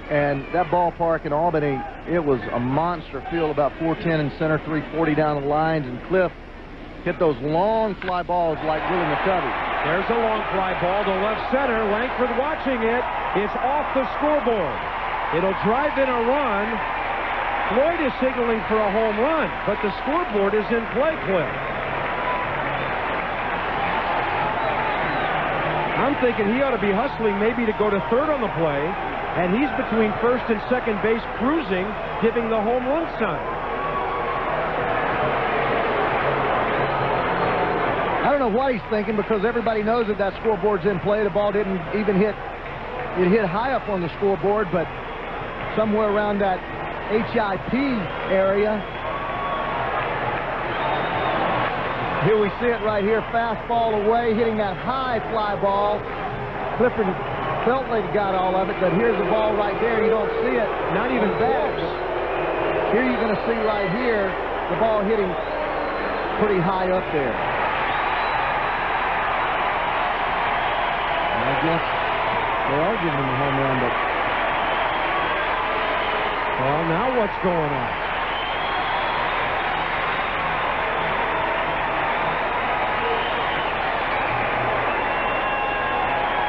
And that ballpark in Albany, it was a monster field, about 410 in center, 340 down the lines, and Cliff hit those long fly balls like Willie McCovey. There's a long fly ball to left center. Langford watching it. It's off the scoreboard. It'll drive in a run. Floyd is signaling for a home run, but the scoreboard is in play, Cliff. I'm thinking he ought to be hustling maybe to go to third on the play, and he's between first and second base cruising, giving the home run sign. I don't know what he's thinking, because everybody knows that that scoreboard's in play. The ball didn't even hit. It hit high up on the scoreboard, but somewhere around that HIP area. Here we see it right here. Fastball away, hitting that high fly ball. Clifford felt like he got all of it, but here's the ball right there. You don't see it. Not even close. Here you're going to see right here the ball hitting pretty high up there. I guess they are giving him a home run, but... Well, now what's going on?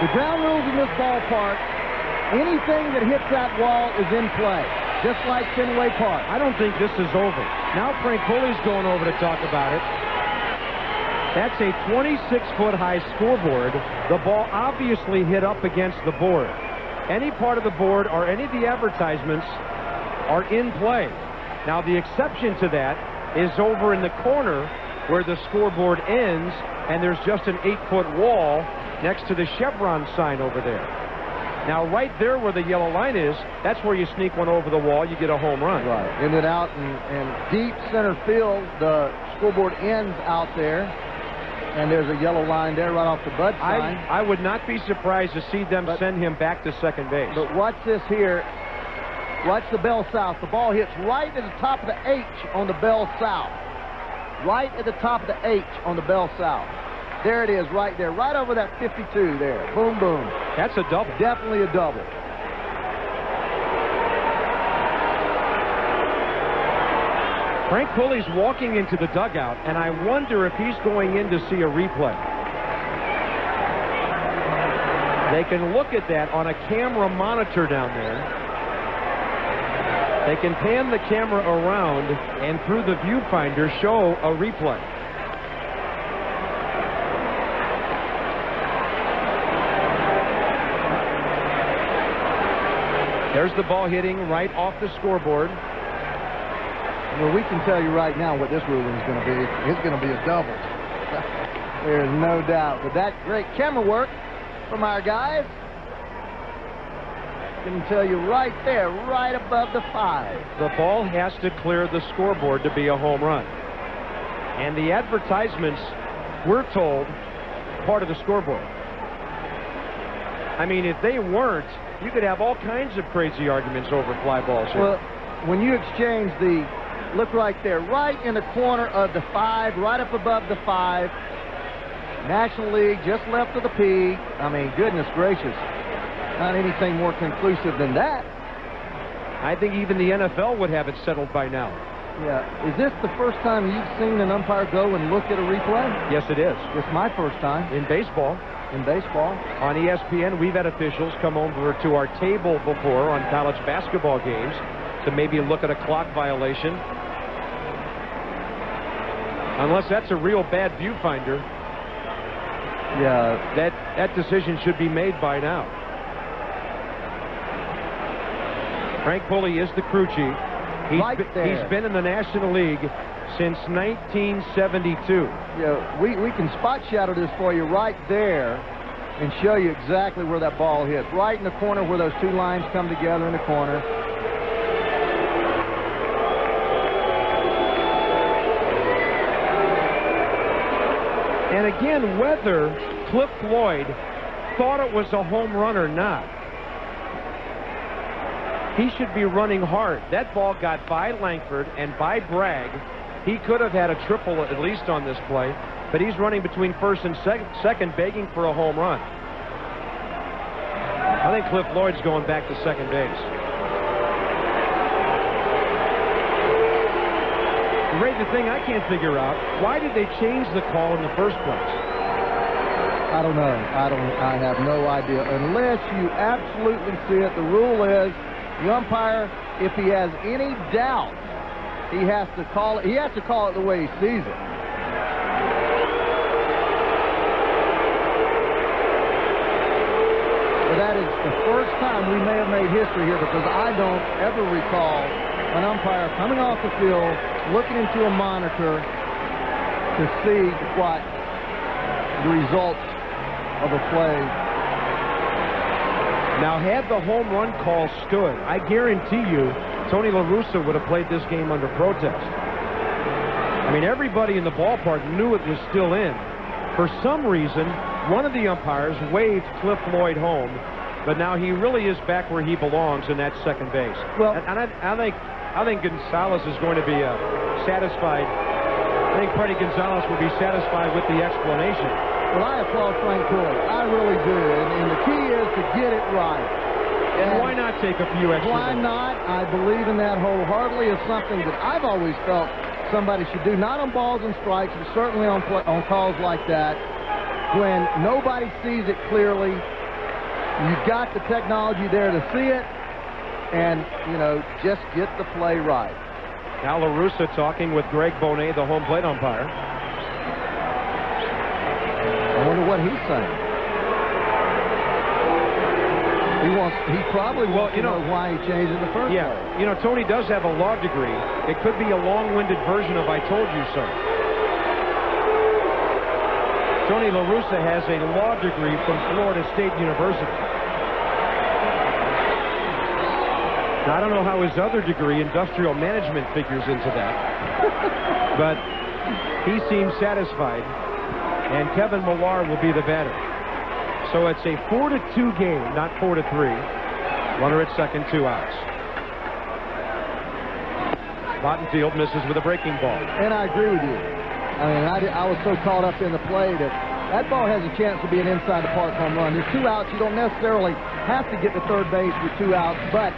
The ground rules in this ballpark, anything that hits that wall is in play, just like Fenway Park. I don't think this is over. Now Frank Pulley's going over to talk about it. That's a 26-foot high scoreboard. The ball obviously hit up against the board. Any part of the board or any of the advertisements are in play. Now the exception to that is over in the corner where the scoreboard ends, and there's just an 8-foot wall next to the chevron sign over there. Now right there where the yellow line is, that's where you sneak one over the wall, you get a home run. Right, in and out, and deep center field, the scoreboard ends out there, and there's a yellow line there right off the Bud sign. I would not be surprised to see them send him back to second base. But watch this here. Watch the Bell South. The ball hits right at the top of the H on the Bell South. Right at the top of the H on the Bell South. There it is, right there, right over that 52 there. Boom, boom. That's a double. Definitely a double. Frank Pulley's walking into the dugout, and I wonder if he's going in to see a replay. They can look at that on a camera monitor down there. They can pan the camera around and through the viewfinder show a replay. There's the ball hitting right off the scoreboard. Well, we can tell you right now what this ruling is going to be. It's going to be a double. There's no doubt. With that great camera work from our guys, I can tell you right there, right above the 5. The ball has to clear the scoreboard to be a home run. And the advertisements, we're told, part of the scoreboard. I mean, if they weren't, you could have all kinds of crazy arguments over fly balls here. Well, when you exchange the, look right there, right in the corner of the 5, right up above the 5, National League, just left of the P. I mean, goodness gracious. Not anything more conclusive than that. I think even the NFL would have it settled by now. Yeah. Is this the first time you've seen an umpire go and look at a replay? Yes, it is. It's my first time. In baseball. In baseball. On ESPN, we've had officials come over to our table before on college basketball games to maybe look at a clock violation. Unless that's a real bad viewfinder. Yeah. That decision should be made by now. Frank Pulley is the crew chief. He's been in the National League since 1972. Yeah, we can spot shadow this for you right there and show you exactly where that ball hits. Right in the corner where those two lines come together in the corner. And again, whether Cliff Floyd thought it was a home run or not, he should be running hard. That ball got by Langford and by Bragg. He could have had a triple at least on this play, but he's running between first and second, begging for a home run. I think Cliff Floyd's going back to second base. Ray, the thing I can't figure out, why did they change the call in the first place? I don't know. I have no idea. Unless you absolutely see it, the rule is the umpire, if he has any doubt, he has to call it. He has to call it the way he sees it. But that is the first time we may have made history here, because I don't ever recall an umpire coming off the field, looking into a monitor to see what the results of a play. Now, had the home run call stood, I guarantee you Tony La Russa would have played this game under protest. I mean, everybody in the ballpark knew it was still in. For some reason, one of the umpires waved Cliff Floyd home, but now he really is back where he belongs, in that second base. Well, and I think Gonzalez is going to be satisfied. I think Freddie Gonzalez will be satisfied with the explanation. Well, I applaud Frank Pulley. I really do. And the key is to get it right. And why not take a few extra? Why not? I believe in that wholeheartedly. It's something that I've always felt somebody should do. Not on balls and strikes, but certainly on calls like that. When nobody sees it clearly, you've got the technology there to see it. And, you know, just get the play right. Now La Russa talking with Greg Bonet, the home plate umpire. I wonder what he's saying. He probably wants to know why he changed in the first place. You know, Tony does have a law degree. It could be a long-winded version of "I told you so." Tony La Russa has a law degree from Florida State University. Now, I don't know how his other degree, industrial management, figures into that. But he seems satisfied. And Kevin Millar will be the batter. So it's a 4-2 game, not 4-3. Runner at second, 2 outs. Bottenfield misses with a breaking ball. And I agree with you. I mean, I was so caught up in the play that ball has a chance to be an inside-the-park home run. There's 2 outs. You don't necessarily have to get to third base with 2 outs, but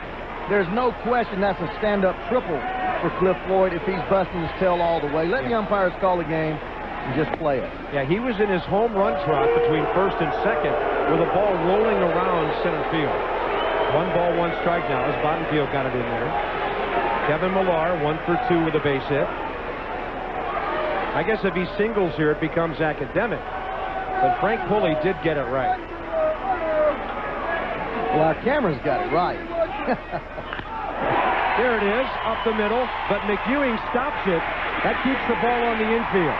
there's no question that's a stand-up triple for Cliff Floyd if he's busting his tail all the way. Let the umpires call the game and just play it. Yeah, he was in his home run trot between first and second with a ball rolling around center field. 1 ball, 1 strike now as Bottenfield got it in there. Kevin Millar 1 for 2 with a base hit. I guess if he singles here, it becomes academic. But Frank Pulley did get it right. Well, our camera's got it right. There it is, up the middle, but McEwing stops it. That keeps the ball on the infield.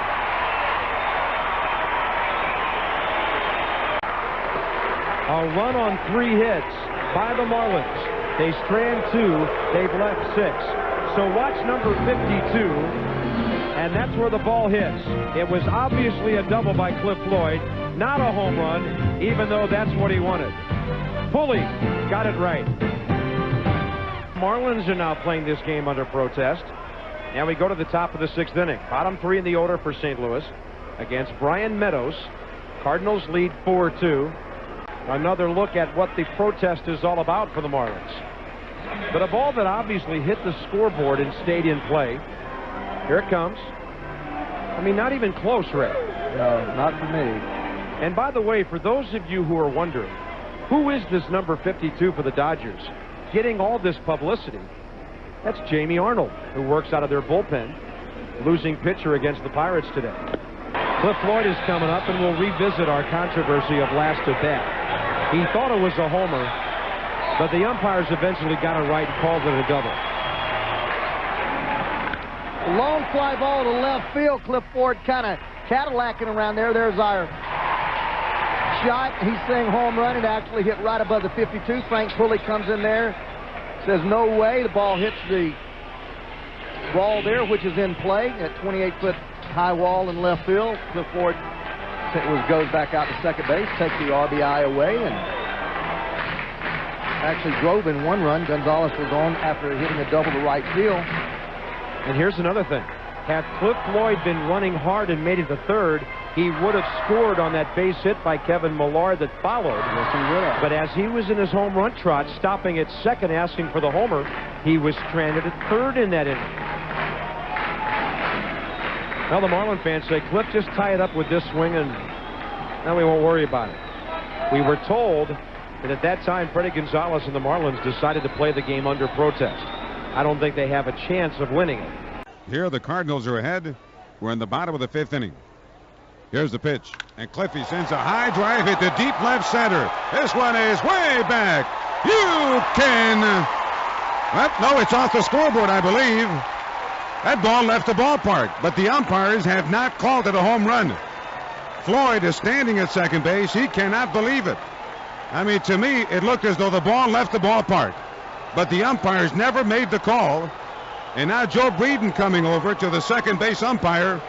A run on 3 hits by the Marlins. They strand 2, they've left 6. So watch number 52, and that's where the ball hits. It was obviously a double by Cliff Floyd, not a home run, even though that's what he wanted. Pulley got it right. Marlins are now playing this game under protest. Now we go to the top of the 6th inning. Bottom 3 in the order for St. Louis against Brian Meadows. Cardinals lead 4-2. Another look at what the protest is all about for the Marlins. But a ball that obviously hit the scoreboard and stayed in play. Here it comes. I mean, not even close, Ray. No, not for me. And by the way, for those of you who are wondering, who is this number 52 for the Dodgers getting all this publicity? That's Jamie Arnold, who works out of their bullpen, losing pitcher against the Pirates today. Cliff Floyd is coming up, and we'll revisit our controversy of last at bat. He thought it was a homer, but the umpires eventually got it right and called it a double. Long fly ball to left field. Cliff Floyd kind of Cadillacing around there. There's our shot. He's saying home run. It actually hit right above the 52. Frank Pulley comes in there, says no way. The ball hits the wall there, which is in play at 28-foot high wall in left field. Cliff Floyd goes back out to second base, takes the RBI away, and actually drove in 1 run. Gonzalez was on after hitting a double to right field. And here's another thing. Had Cliff Floyd been running hard and made it to third, he would have scored on that base hit by Kevin Millar that followed. Yes, he would have. But as he was in his home run trot, stopping at second, asking for the homer, he was stranded at third in that inning. Well, the Marlin fans say, Cliff, just tie it up with this swing and now we won't worry about it. We were told that at that time, Freddie Gonzalez and the Marlins decided to play the game under protest. I don't think they have a chance of winning it. Here the Cardinals are ahead. We're in the bottom of the 5th inning. Here's the pitch. And Cliffy sends a high drive hit to deep left center. This one is way back. You can... Well, no, it's off the scoreboard, I believe. That ball left the ballpark, but the umpires have not called it a home run. Floyd is standing at second base. He cannot believe it. I mean, to me, it looked as though the ball left the ballpark, but the umpires never made the call. And now Joe Breeden coming over to the second base umpire.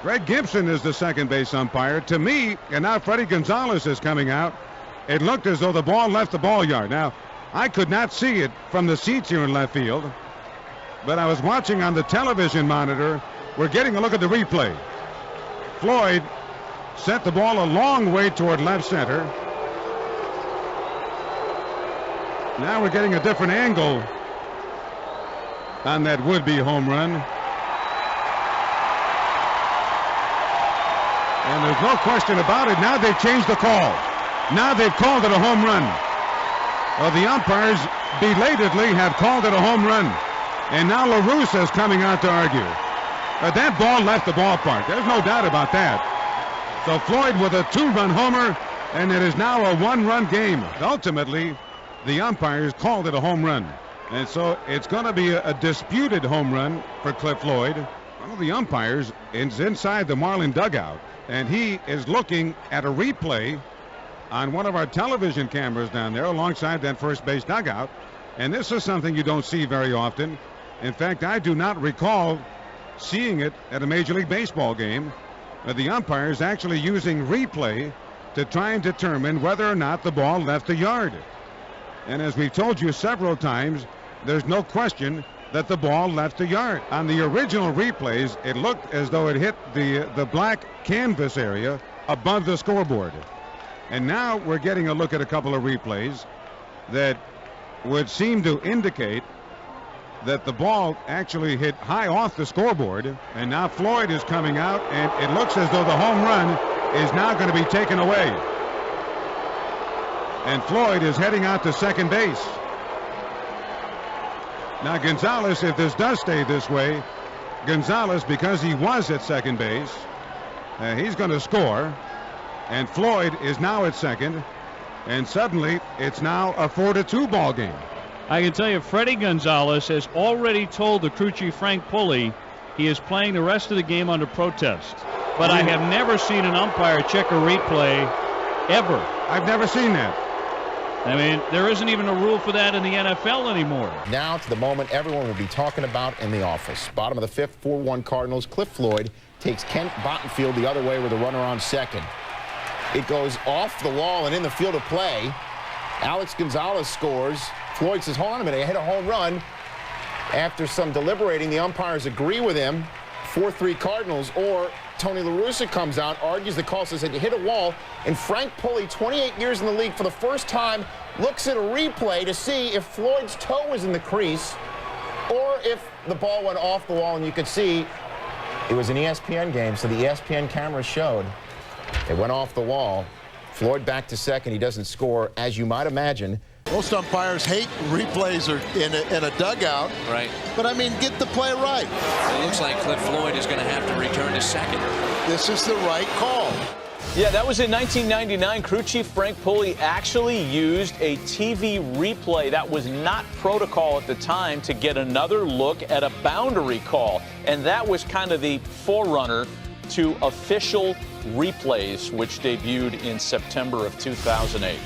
Greg Gibson is the second base umpire. To me, and now Freddie Gonzalez is coming out. It looked as though the ball left the ball yard. Now, I could not see it from the seats here in left field, but I was watching on the television monitor. We're getting a look at the replay. Floyd sent the ball a long way toward left center. Now we're getting a different angle on that would-be home run. And there's no question about it. Now they've changed the call. Now they've called it a home run. Well, the umpires belatedly have called it a home run. And now La Russa is coming out to argue. But that ball left the ballpark. There's no doubt about that. So Floyd with a 2-run homer, and it is now a 1-run game. Ultimately, the umpires called it a home run. And so it's going to be a disputed home run for Cliff Floyd. One of the umpires is inside the Marlin dugout, and he is looking at a replay on one of our television cameras down there alongside that first base dugout. And this is something you don't see very often. In fact, I do not recall seeing it at a Major League Baseball game. The umpires actually using replay to try and determine whether or not the ball left the yard. And as we've told you several times, there's no question that the ball left the yard. On the original replays, it looked as though it hit the black canvas area above the scoreboard. And now we're getting a look at a couple of replays that would seem to indicate that the ball actually hit high off the scoreboard. And now Floyd is coming out, and it looks as though the home run is now going to be taken away. And Floyd is heading out to second base. Now Gonzalez, if this does stay this way, Gonzalez, because he was at second base, he's going to score. And Floyd is now at second. And suddenly it's now a 4-2 ball game. I can tell you, Freddie Gonzalez has already told the crew chief Frank Pulley he is playing the rest of the game under protest. But I have never seen an umpire check a replay ever. I've never seen that. I mean, there isn't even a rule for that in the NFL anymore. Now to the moment everyone will be talking about in the office. Bottom of the 5th, 4-1 Cardinals. Cliff Floyd takes Kent Bottenfield the other way with a runner on second. It goes off the wall and in the field of play. Alex Gonzalez scores. Floyd says, hold on a minute, I hit a home run. After some deliberating, the umpires agree with him. 4-3 Cardinals. Or Tony La Russa comes out, argues the call, says that you hit a wall. And Frank Pulley, 28 years in the league, for the first time, looks at a replay to see if Floyd's toe was in the crease or if the ball went off the wall. And you could see it was an ESPN game, so the ESPN camera showed it went off the wall. Floyd back to second. He doesn't score, as you might imagine. Most umpires hate replays or in a dugout. Right. But, I mean, get the play right. It looks like Cliff Floyd is going to have to return to second. This is the right call. Yeah, that was in 1999. Crew chief Frank Pulley actually used a TV replay. That was not protocol at the time to get another look at a boundary call. And that was kind of the forerunner to official replays, which debuted in September of 2008.